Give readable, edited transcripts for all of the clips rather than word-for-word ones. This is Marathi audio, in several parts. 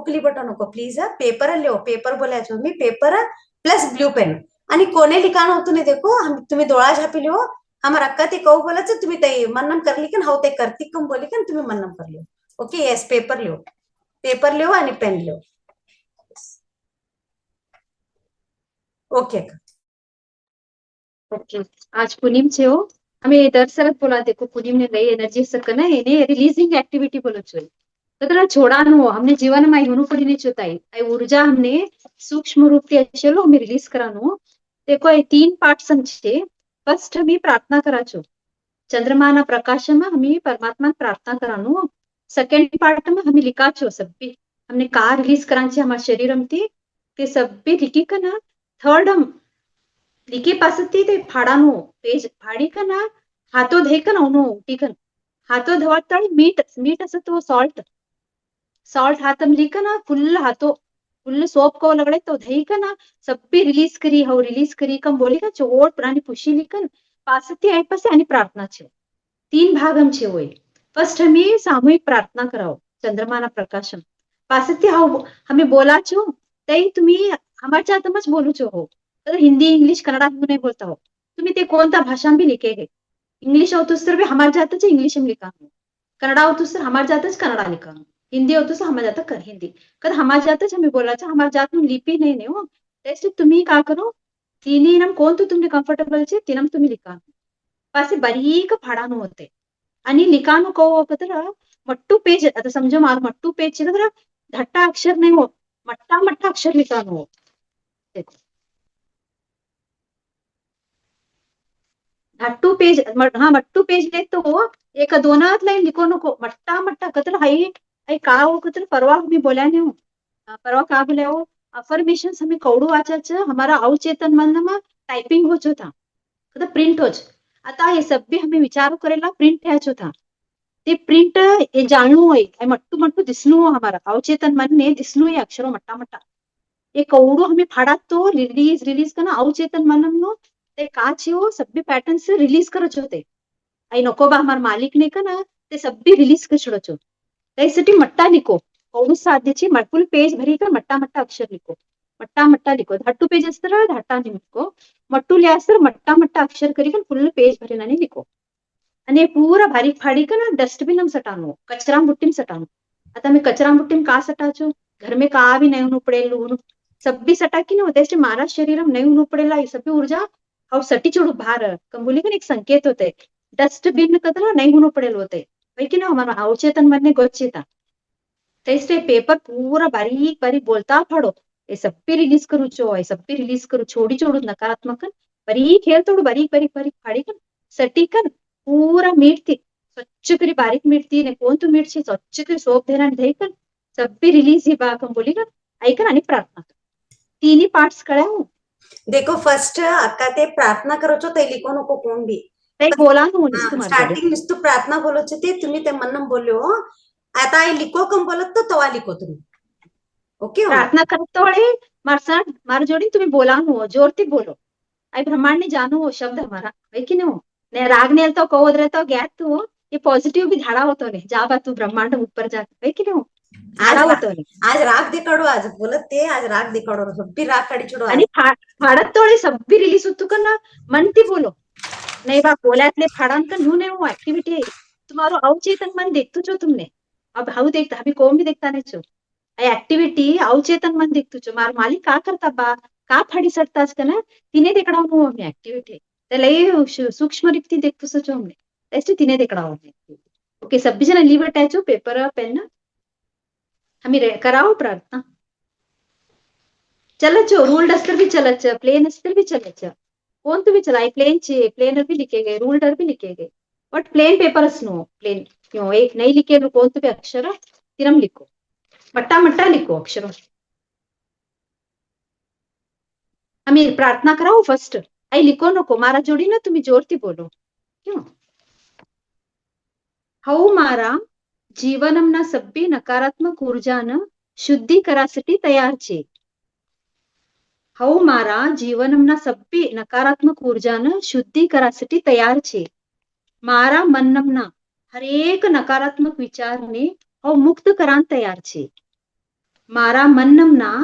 બુક લીબટો नको પ્લીઝ પેપર લ્યો પેपर बोलायचो मी पेपर प्लस ब्लू पेन आणि कोणे लिखाण होतं नाही देखो तुम्ही डोळा झापी लिहो हमार अक्का ते कहू बोलायचं तुम्ही ते मन्नम करली का हाव ते करती कम बोली का तुम्ही मन्नम कर लिहो ओके येस पेपर लिहो आणि पेन लिहो ओके ओके आज पुनीम छे हो हमें दर सरत बोला देखो पुनीम ने नई एनर्जी सकना एने रिलीजिंग एक्टिविटी बोलो छे तो छोड़ानो हमने जीवन में यूनु पड़ी चोताई आई ऊर्जा हमने सूक्ष्म रूप से चलो हमें रिलीज करानो देखो ये 3 पार्ट्स छे फर्स्ट हमें प्रार्थना करा छो चंद्रमा ना प्रकाश में हमें परमात्मा प्रार्थना करानो सेकंड पार्ट में हमें लिखा छो सब भी हमने कार रिलीज करा छे हमारे शरीर में ते सब भी लिखी का ना थर्ड हम लिखी पासती ते फाड़ानो पेज फाड़ी का ना हाथों धे का ना उनो टीकन हाथों धवाता मीट मीट असं तो सॉल्ट हाथ में लिखा ना फुल सोप को लगड़े तो धई का ना सब भी रिलीज करी कम बोली का चोट पुरानी पुशी लिखन पासती आई पासे आणि प्रार्थना छे 3 भाग हम छे होय फर्स्ट हमें सामूहिक प्रार्थना कराओ चंद्रमा ना प्रकाशन पासती हाव हमें बोला छो तई तुम्ही हमार चातमच बोलू छो हो तर हिंदी इंग्लिश कन्नडा में नहीं बोलता हो तुम्ही ते कोणता भाषा भी लिखेगे इंग्लिश हो तो सर भी हमार जातच इंग्लिश में लिखा कन्नडा हो तो सर हमार जातच कन्नडा लिखा हिंदी हो तो सर हमार जाता कर हिंदी कद हमार जातच हमें बोला हमार जात में लिपी नहीं हो टेस्ट तुम्ही का करो तिन्ही नम कोण तो तुमने कम्फर्टेबल छे तिनम तुम्ही लिखा पासे बारीक फाडानो होते आणि लिखानो को तर मट्टू पेज आता समजो मार मट्टू पेज छे तर धट्टा अक्षर नहीं हो मट्टा अक्षर लिखानो हो देखो मट्टू पेज हाँ मट्टू पेज ले तो एक दोनात लाइन लिखो नको मट्टा कतर हाई का हो कतर परवा मी बोल्या ने हो परवा का बोल्या हो अफर्मेशन हमें कौडू वाचाच हमारा अवचेतन मन में टाइपिंग हो जो था कतर प्रिंट हो आता ये सब भी हमें विचार करेला प्रिंट ह्याचो था ते प्रिंट ये जाणू होय मट्टू दिसनु हो हमारा अवचेतन मन ने दिसनु ये अक्षरो मट्टा ये कौडू हमें फाड़ा तो रिलीज करना अवचेतन मन नो ते का छे हो सब भी पैटर्न से रिलीज करो होते आई नको बा हमार मालिक ने का ना ते सब भी रिलीज कर छोड़ो छो त्यासाठी मट्टा लिखो कौडू साध्य छे फुल पेज भरी का मट्टा अक्षर लिखो मट्टा लिखो धाटू पेज असतर धाटा लिखो मट्टू ले असतर मट्टा अक्षर करी का फुल पेज भरी नानी लिखो आणि पूरा बारीक फाड़ी का ना डस्टबिन में सटानो कचरा बुट्टी में सटानो आता मैं कचरा बुट्टी में का सटाचो घर में का भी नहीं पड़ेलू सब भी सटा की नहीं होते मारा शरीर में नहीं पड़ेला ये सब भी ऊर्जा और सटी चोड़ू बाहर कंबोली का एक संकेत होते डस्टबिन कदर नहीं होनो पड़ेल होते वही कि ना हमारा अवचेतन मन ने गोचेता तो पेपर पूरा बारीक बोलता फाड़ो ये सब भी रिलीज करू छो ये सब भी रिलीज करू छोड़ी छोड़ू नकारात्मक बारीक खेल तोड़ू बारीक फाड़ी कर सटी कर पूरा मीट थी स्वच्छ करी बारीक मीट थी ने कोण तू मीट छे स्वच्छ करी सोप देना धई कर सब भी रिलीज ही बा कंबोली का ऐकन आणि प्रार्थना तीनही पार्ट्स कळ्या हो देखो फर्स्ट अक्का ते प्रार्थना करो छो ते लिखो नको कोण भी बोला स्टार्टिंग नुसतं प्रार्थना बोलत ते तुम्ही ते मन्नम बोल्यो आता लिखो कम बोलत तो तवा लिखो तुम्ही ओके प्रार्थना करतो मार जोड़ी तुम्हें बोला हो जोरती बोलो आई ब्रह्मांड ने जानो हो शब्द हमारा है कि नहीं ने राग ने तो कहो रहता गैत तू ये पॉजिटिव भी धाड़ा होतो ने जा बा तू ब्रह्मांड ऊपर जा है कि नहीं आज राग दिखाडो आज बोलत ते आज राग दिखाडो सब्बी राग काढी छोडो आणि फाडत तोळे सब्बी रिलीज होतो का ना मनती बोलो नहीं बा बोलातले फाड़ांकन न्यू नहीं वो एक्टिविटी तुम्हारो अवचेतन मन देखतो छो तुमने अब हाउ देखता अभी कौन भी देखता नहीं छो एक्टिविटी अवचेतन मन देखतो छो मार मालिक का करता बा का फाड़ी सटताच का ना तिने देखड़ा हो हमने एक्टिविटी त्याला सूक्ष्म रीती देखतो छो हमने ऐसे तिने देखड़ा हो ओके सब्बी जन लीव अटैचो पेपर पेन हमें कराओ प्रार्थना चलचो रूल डस्टर भी चलच प्लेन अस्तर भी चलच कौन तो भी चला प्लेन चे प्लेनर भी लिखे गए रूल डर भी लिखे गए but plain paper no plain क्यों एक नहीं लिखे कौन तो भी अक्षर तिरम लिखो मट्टा लिखो अक्षरों हमें प्रार्थना कराओ फर्स्ट आई लिखो नको मारा जोड़ी ना तुम्हें जोरती बोलो क्यों हाउ मारा जीवनम ना सब्बी नकारात्मक ऊर्जा न शुद्धि करासाठी तयार छे हाउ मारा जीवनमना सब्बी नकारात्मक ऊर्जानं शुद्धी करासाठी तयार छे मारा मनमना हरेक नकारात्मक विचारने हाउ मुक्त करान तयार छे મારા મનના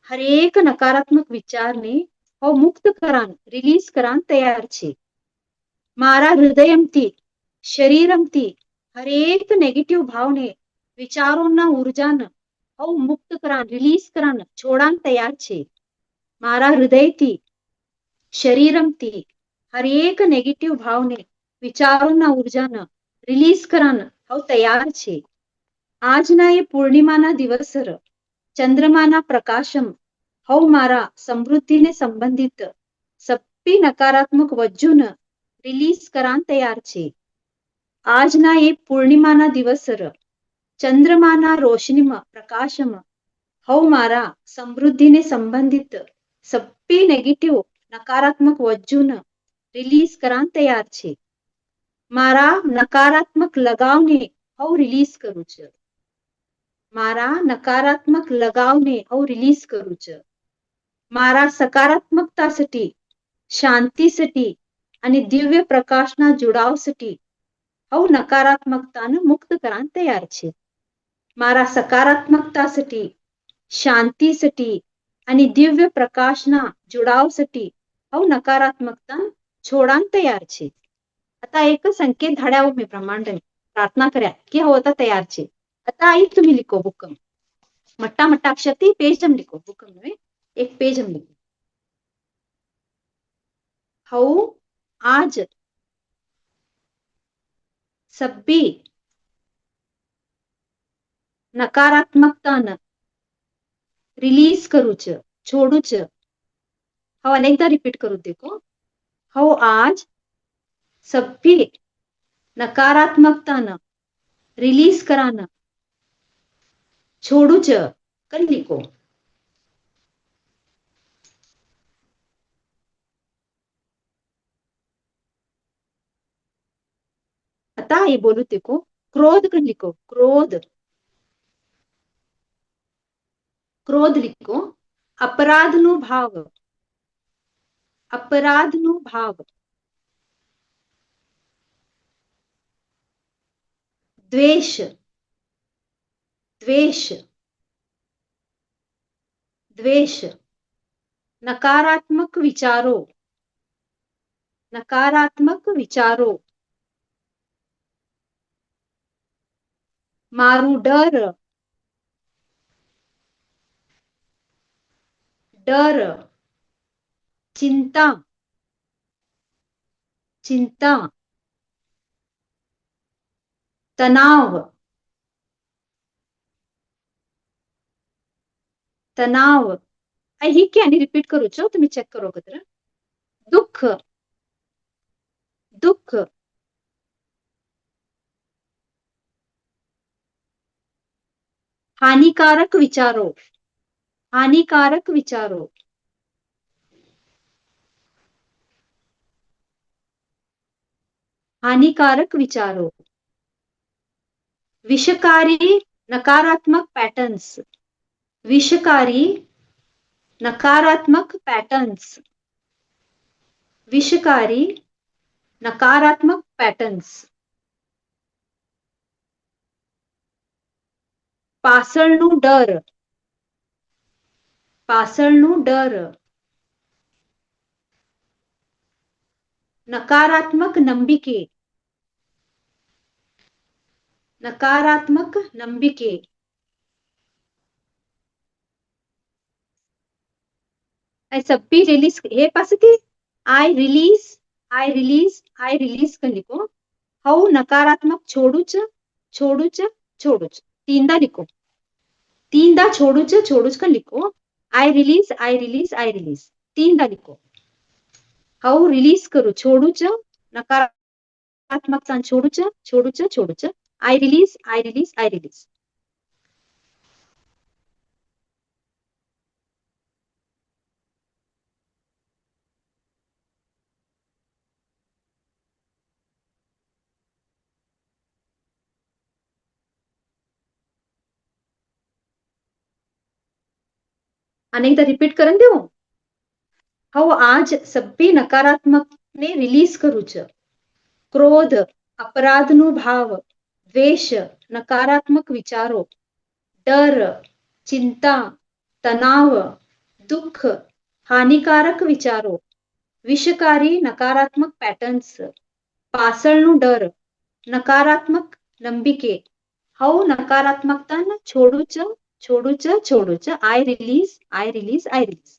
હરેક નકારાત્મક વિચારને હું મુક્ત કરાન રિલીઝ કરાન તૈયાર છે. મારા હૃદયમથી શરીરમથી હરેક નેગેટિવ ભાવને વિચારોના ઉર્જાને હું મુક્ત કરાન રિલીઝ કરાન છોડાન તૈયાર છે. મારા હૃદયથી શરીરમથી હરેક નેગેટિવ ભાવને વિચારોના ઉર્જાને રિલીઝ કરાન હું તૈયાર છે. આજના એ પૂર્ણિમાના દિવસર ચંદ્રમાના પ્રકાશમ હું મારા સમૃદ્ધિને સંબંધિત સપ્પી નકારાત્મક વજ્જુન રિલીઝ કરાન તૈયાર છે. આજના એ પૂર્ણિમાના દિવસર ચંદ્રમાના રોશનીમાં પ્રકાશમાં હું મારા સમૃદ્ધિને સંબંધિત સપ્પી નેગેટિવ નકારાત્મક વજ્જુન રિલીઝ કરાન તૈયાર છે. મારા નકારાત્મક લગાવને હું રિલીઝ કરું છું. મારા નકારાત્મક લગાવને હું રિલીઝ કરું છું. મારા સકારાત્મકતાसाठी શાંતિसाठी અને દિવ્ય પ્રકાશના જોડાવसाठी હું નકારાત્મકતાને મુક્ત કરાન તૈયાર છે. મારા સકારાત્મકતાसाठी શાંતિसाठी અને દિવ્ય પ્રકાશના જોડાવसाठी હું નકારાત્મકતા છોડાन तयार છે. आता एक संकेत धाड्यावर मी ब्रह्मांड प्रार्थना कर्या की हो आता तयार छे. आता आई तुम्ही लिखो हुकम मट्टा मट्टा अक्षरती पेज जम लिखो हुकम में एक पेज हम लिखो. हो आज सभी नकारात्मकतान रिलीज करू छ छोडू छ. हो अनेकदा रिपीट करू देखो. हो आज सभी नकारात्मकतान रिलीज करान छोडू छ कर लिखो. आता ये बोलू देखो क्रोध कर लिखो क्रोध क्रोध लिखो. अपराधनो भाव अपराधनो भाव द्वेष द्वेष द्वेष नकारात्मक विचारो नकारात्मक विचारो मारू डर डर चिंता चिंता तनाव तनाव ही क्या रिपीट करू छो तुम्ही चेक करो कदर. दुःख दुःख हानिकारक विचारो हानिकारक विचारो हानिकारक विचारो विषकारी नकारात्मक पैटर्न्स विषकारी नकारात्मक पैटर्न्स विषकारी नकारात्मक पैटर्न्स पासळનું डर नकारात्मक नंबिके सब्बी रिलीज हे पासती आई रिलीज कर लिखो. हऊ नकारात्मक छोडूच तीनदा लिखो. तीनदा छोडूच कर लिखो. आई रिलीज तीनदा लिखो. हऊ रिलीज करू छोडूच नकारात्मकता छोडूच आई रिलीज अनेकदा रिपीट करून देऊ. हो आज सभी नकारात्मक ने रिलीज करू छ. क्रोध अपराधनो भाव द्वेष नकारात्मक विचारो डर चिंता, तनाव, दुःख, हानिकारक विचारो, विषकारी नकारात्मक पैटर्न्स, पासळનું ડર, નકારાત્મક ನಂಬಿಕೆ, હવ નકારાત્મકતાને છોડું छ I release I release I release.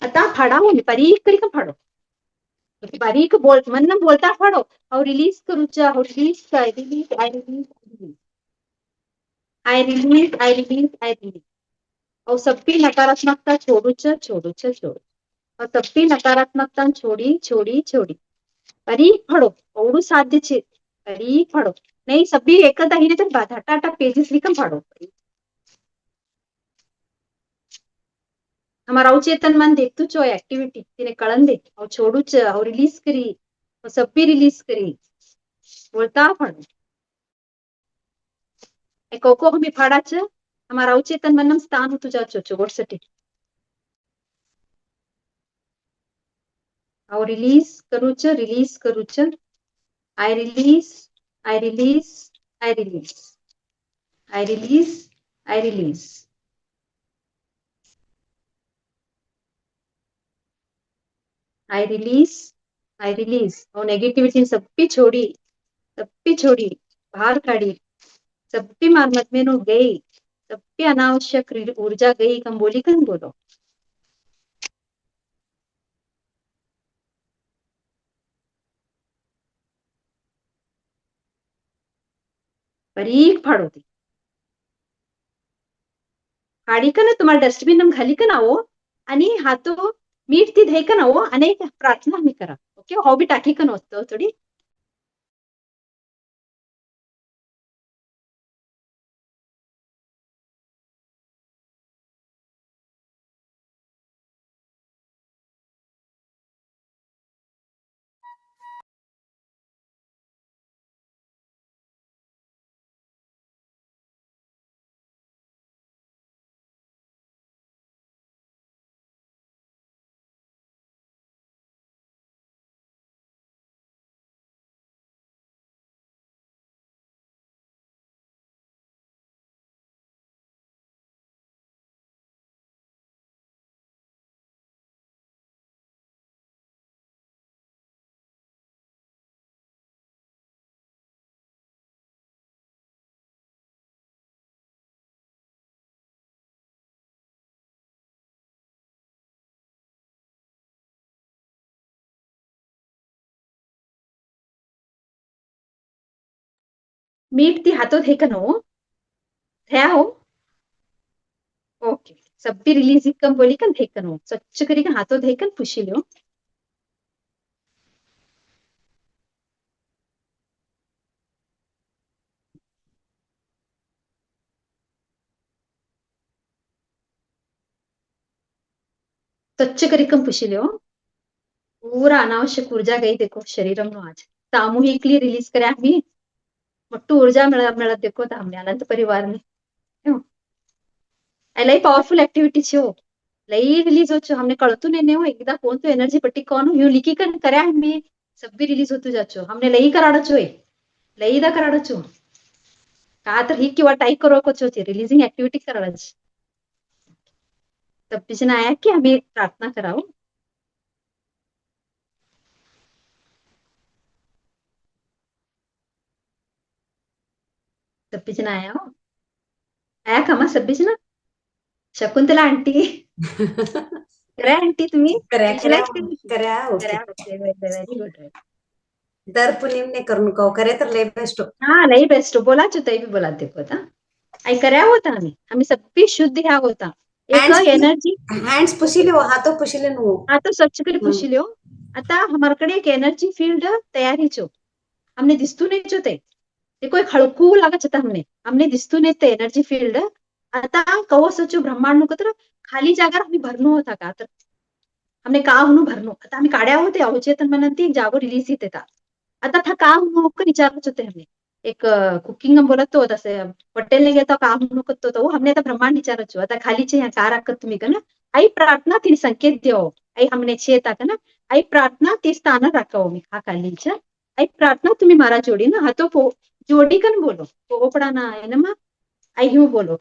आता फाडावं मी बारीक करी फाडो, बारीक मन बोलता फाडो, हाव रिलीज करूचा, हाव release I release I release I release I release I release. और सबकी नकारात्मकता छोड़ू और सबकी नकारात्मकता छोड़ी छोड़ी छोड़ी. बारीक फाडो, एवढं साध्य छे, बारीक फाडो. नहीं सभी एक दाहिने तर धाटा पेजेस लिखम फाडो. हमारा अवचेतन मन देखतु छो एक्टिविटी तिने कळन दे, और छोड़ू छ, और रिलीज करी, और सभी रिलीज करी, बोलता फाडो. कोको हमें फाड़ा छ, हमारा अवचेतन मनम स्थान तुझा छो गोडसटी. और रिलीज करू छ, I release I release I release I release I release. I release और नेगेटिविटी सबकी छोड़ी बाहर काढ़ी, सबकी मारमत में नो गई, सबकी अनावश्यक ऊर्जा गई. कम बोली कन बोलो, बारीक फाडो ती फाडी का ना तुम्हाला डस्टबिन खाली का नावो, आणि हातो मीठ ती धे का नावो, आणि प्रार्थना मी करा. ओके, हो बी टाकी का नसतो थोडी. मीठ ती हातो धे का नो थया हो. ओके, सब्बी रिलीज कम बोली कन धे का नो, स्वच्छ करी का हाथों धे कन पुशी लो. स्वच्छ करी कम पुशी लो. पूरा अनावश्यक ऊर्जा गई देखो शरीरम नो आज सामूहिकली रिलीज કર્યા मी મોટું ऊर्जा मिळत देखो हमने अनंत परिवार ने. लई पॉवरफुल एक्टिविटी छे हो, लई रिलीज हो छो. हमने कळतु ने हो एकदा कोण तो एनर्जी पट्टी कोण यू लिखी कन કર્યા मी सब्बी रिलीज होतु जाचो. हमने लई कराडो छो, लई दा कराडो छो का तर ही किंवा टाईप करो को छो रिलीजिंग एक्टिविटी कराडा छ. तब पिछन आया कि हमें प्रार्थना कराओ. तब पिछन आया हो आया कमा सब पिछन शकुंतला आंटी करा आंटी तुम्ही કર્યા ओके. Very good. दर पुनीमने करून कहो करे तर लय बेस्ट. हा लई बेस्ट बोला चो तई भी बोला देखो होता आई કર્યા होता आम्ही सब्बी शुद्ध ह्या होता. एक एनर्जी हँड्स पुशी लो, हातो पुशी ले नो. आता स्वच्छ करी पुशी लो. आता हमारकडे एक एनर्जी फील्ड तयारी छो, हमने दिसतू नाही छो ते कोई खळकू लागत होता. हमने दिसतू नाही ते एनर्जी फील्ड. आता कहो सोचो ब्रह्मांड नु कतर खाली जागा आम्ही भरनो होता का तर हमने का म्हणून भरनो. आता आम्ही काढ्या होते अवचेतन मनात एक जागो रिलीज येते. आता था का म्हणून विचारत होते हमने एक कुकिंग बोलत तो तसे हॉटेल ने गेता का म्हणून करतो तो हमने आता ब्रह्मांड विचारत आता खालीचे ह्या का राखत तुम्ही का ना आई प्रार्थना तिने संकेत देव आई हमने छेता का ना आई प्रार्थना ती स्थान राखाव मी हा खालीच्या आई प्रार्थना तुम्ही मारा जोडी ना हातो जोडी कन बोलो पोपडा ना एनमा आई हूँ बोलो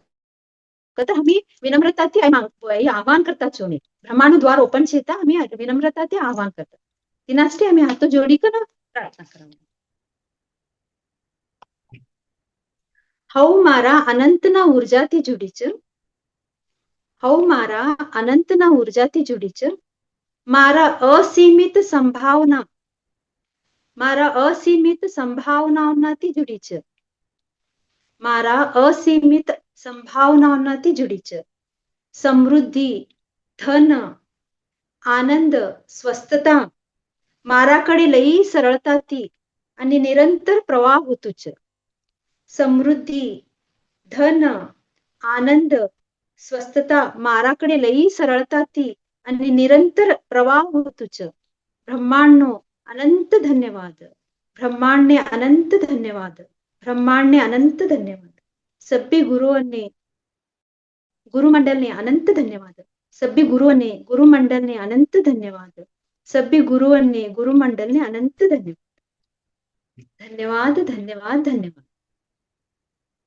कतर हमी विनम्रताથી आह्वान करता છો ને બ્રહ્માનું દ્વાર ઓપન છે તા હમી વિનમ્રતાથી આહ્વાન કરતા તેનાસ્ટે હમી હાથ જોડી કર પ્રાર્થના કરવાનું હઉ મારા અનંતના ઉર્જાથી जुड़ी છે હઉ મારા અનંતના ઉર્જાથી जुड़ी છે મારા અસીમિત સંભાવનાઓનાથી जुड़ी છે મારા અસીમિત સંભાવનાઓનાથી जुड़ी છે સમૃદ્ધિ ધન આનંદ સ્વસ્થતા મારાकडे લઈ સરળતાથી અને નિરંતર પ્રવાહ હોતું છે સમૃદ્ધિ ધન આનંદ સ્વસ્થતા મારાकडे લઈ સરળતાથી અને નિરંતર પ્રવાહ હોતું છે બ્રહ્માંડનો અનંત ધન્યવાદ બ્રહ્માંડને અનંત ધન્યવાદ બ્રહ્માંડને અનંત ધન્યવાદ સભ્ય ગુરુઓને ગુરુમંડળને અનંત ધન્યવાદ સભ્ય ગુરુઓને ગુરુમંડળને અનંત ધન્યવાદ સભ્ય ગુરુઓને ગુરુમંડળને અનંત ધન્યવાદ ધન્યવાદ ધન્યવાદ ધન્યવાદ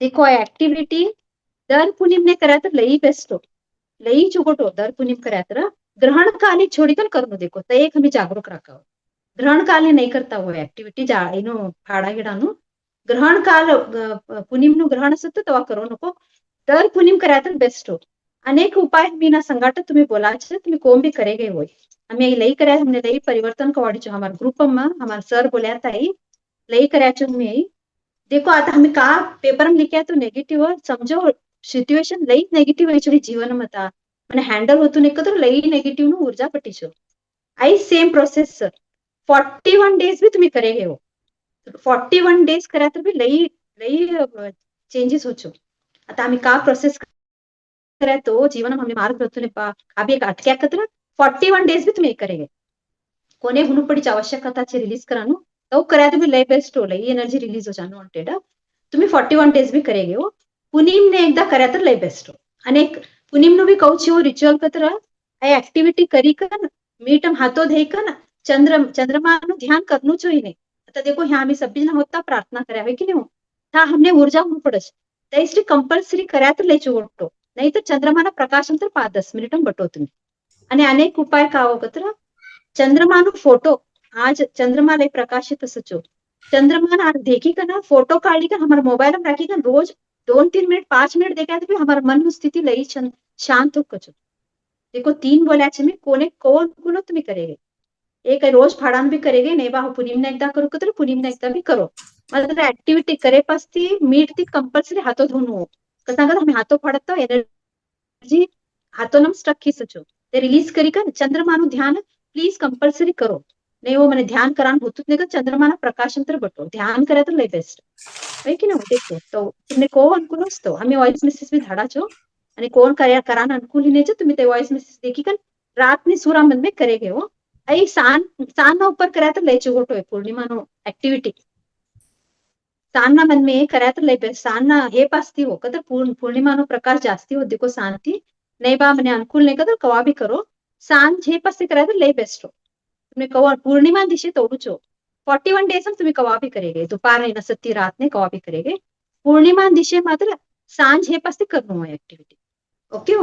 देखो आ एक्टिविटी दर पुनिमने કર્યા तर लई बेस्ट लई चुकटो दर पुनिम કર્યા तर ग्रहण काली छोड़ीकर करनो देखो तो एक हमें जागरूक रखा ग्रहण काले नहीं करता हुआ एक्टिविटी એનો ફાડા ગેડાનું ગ્રહણ કાલ પુનિમનું ગ્રહણ સત્ય તવા કરો नको दर पुनिम કર્યા तर बेस्ट अनेक उपाय मीना संगाट तुम्हें बोला छे तुम्हें कोम भी करेगे होय हमें लई કર્યા हमने लई परिवर्तन कवाड़ी छो हमारे ग्रुप में हमारे सर बोल्या ताई लई કર્યા छो मैं देखो आता हमें का पेपर में लिखा तो नेगेटिव समझो सिच्युएशन लई नेगेटिव एक्चुअली जीवन में था मैंने हैंडल होतो नहीं तो लई नेगेटिव नु ऊर्जा पटी छो आई सेम प्रोसेस सर 41 डेज भी तुम्हें करेगे हो 41 डेज करा तर भी लई लई चेंजेस हो छो आता आम्ही का प्रोसेस करा तो जीवन में हमने मार्ग रतुने पा अभी एक अटक्या कतर 41 डेज भी तुम्हें करेगे कोने हुनु पड़ी आवश्यकता छे रिलीज करानु तो કર્યા તો બી લઈ બેસ્ટ हो लई एनर्जी रिलीज हो जानो वांटेड तुम्ही 41 डेज भी करेगे हो पुनीम ने एकदा કર્યા तर लई बेस्ट हो અને પુનીમ નું બી કહું છું રિચ્યુઅલ કતર આ એક્ટિવિટી કરી કર મીટમ હાથો ધઈ કર ચંદ્રમાનું ધ્યાન કરનું જોઈએ ને आता देखो ह्या आम्ही सब्बीजना होता प्रार्थना કર્યા હોય કે નહીં ता हमने ऊर्जा होऊन पडस त्या इसली कंपल्सरी કર્યા तर लई चोटो नाही तर चंद्रमाना प्रकाशांतर 5-10 मिनिटं बटो तुम्ही आणि अनेक उपाय का हो कतर चंद्रमानु फोटो आज चंद्रमा लई प्रकाशित सचो चंद्रमा देखी कर ना फोटो काढ़ी कर हमारे मोबाइल में रखी कर रोज 2-3 मिनट 5 मिनट देखा तो भी हमारे मन की स्थिति लई शांत हो कचो देखो 3 बोला छे में कोने कौन कुनो तुम्हें करेगे एक रोज फाड़ान भी करेगे नहीं बा पुनीम ने एकदा करो तो पुनीम ने एकदा भी करो मतलब एक्टिविटी करे पासती मीट ती कंपल्सरी हाथो धोनो कसा कर हमें हाथो फाड़ता एनर्जी हाथो नम स्टक की सचो ते रिलीज करी कर चंद्रमानु ध्यान प्लीज कंपल्सरी करो नहीं वो मैंने ध्यान करान होतुच नाही का चंद्रमाना प्रकाशांतर बटो ध्यान કર્યા तर लई बेस्ट है की नाही देखो तो तुमने को अनुकूल असतो आम्ही वॉइस मेसेज भी धाडा छो आणि कोण કર્યા करान अनुकूल ने छो तुम्ही ते वॉइस मेसेज देखी कर रात ની સુરા મન में करेगे हो आई सान ना ऊपर કર્યા तर लई चोटो पूर्णिमा नो एक्टिविटी सान ना मन में કર્યા तर लई बेस्ट सान ना हे पासती हो कदर पूर्णिमा नो प्रकाश जास्ती हो देखो शांति नहीं बा मैंने अनुकूल नहीं कदर कवा भी करो सान हे पासती કર્યા तर लई बेस्ट हो तुम्हें कवा पूर्णिमा दिशे तोड़ू छो 41 डेज में तुम्हें कवा भी करेगे दोपहर है ना सत्ती रात ने कवा भी करेगे पूर्णिमा दिशे मात्र सांझ हे पासती करनो है एक्टिविटी ओके